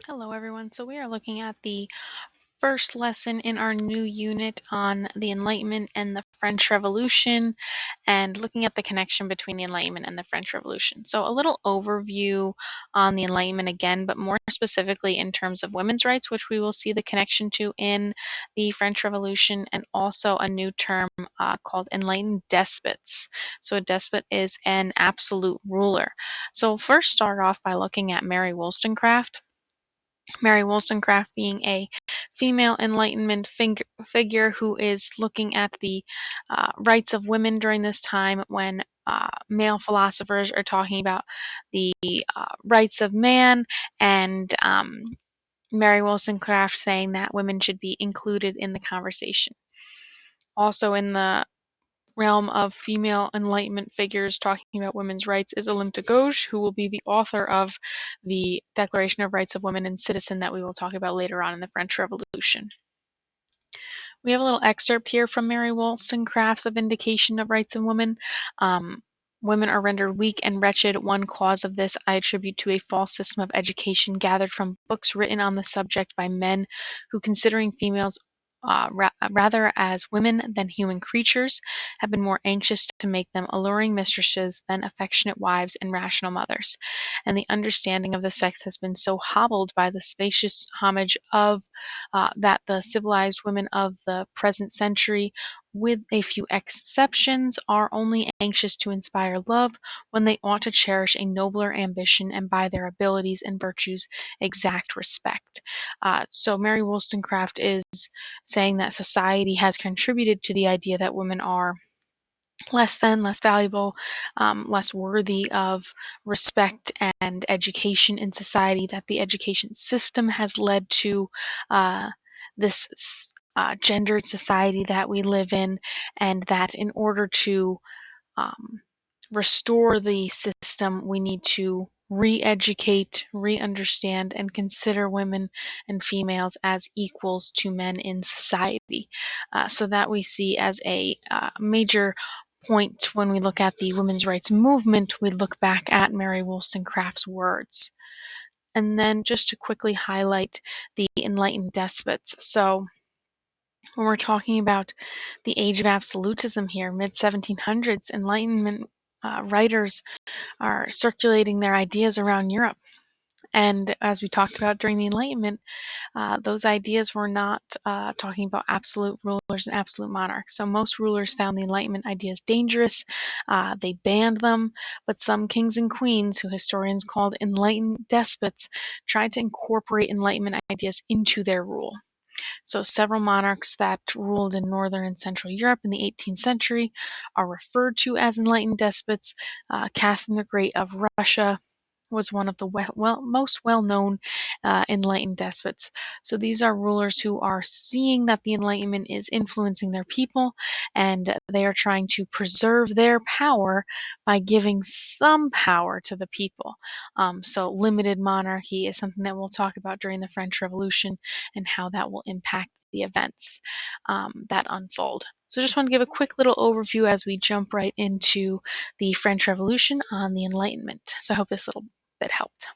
Hello, everyone. So we are looking at the first lesson in our new unit on the Enlightenment and the French Revolution, and looking at the connection between the Enlightenment and the French Revolution. So a little overview on the Enlightenment again, but more specifically in terms of women's rights, which we will see the connection to in the French Revolution, and also a new term called Enlightened Despots. So a despot is an absolute ruler. So we'll first start off by looking at Mary Wollstonecraft. Mary Wollstonecraft being a female Enlightenment figure who is looking at the rights of women during this time when male philosophers are talking about the rights of man, and Mary Wollstonecraft saying that women should be included in the conversation. Also in the realm of female Enlightenment figures talking about women's rights is Olympe de Gouges, who will be the author of the Declaration of Rights of Women and Citizen that we will talk about later on in the French Revolution. We have a little excerpt here from Mary Wollstonecraft's A Vindication of Rights of Women. Women are rendered weak and wretched. One cause of this I attribute to a false system of education gathered from books written on the subject by men who, considering females rather as women than human creatures, have been more anxious to make them alluring mistresses than affectionate wives and rational mothers. And the understanding of the sex has been so hobbled by the spacious homage of that the civilized women of the present century, with a few exceptions, are only anxious to inspire love when they ought to cherish a nobler ambition and by their abilities and virtues exact respect. So Mary Wollstonecraft is saying that society has contributed to the idea that women are less than, less valuable, less worthy of respect and education in society, that the education system has led to this gendered society that we live in, and that in order to restore the system, we need to re-educate, re-understand, and consider women and females as equals to men in society. So that we see as a major point when we look at the women's rights movement, we look back at Mary Wollstonecraft's words. And then just to quickly highlight the Enlightened Despots. So when we're talking about the age of absolutism here, mid-1700s, Enlightenment writers are circulating their ideas around Europe. And as we talked about during the Enlightenment, those ideas were not talking about absolute rulers and absolute monarchs. So most rulers found the Enlightenment ideas dangerous. They banned them, but some kings and queens, who historians called enlightened despots, tried to incorporate Enlightenment ideas into their rule. So several monarchs that ruled in Northern and Central Europe in the 18th century are referred to as enlightened despots. Catherine the Great of Russia was one of the most well-known enlightened despots. So these are rulers who are seeing that the Enlightenment is influencing their people, and they are trying to preserve their power by giving some power to the people. So limited monarchy is something that we'll talk about during the French Revolution, and how that will impact the events that unfold. So just want to give a quick little overview as we jump right into the French Revolution on the Enlightenment. So I hope this little bit helped.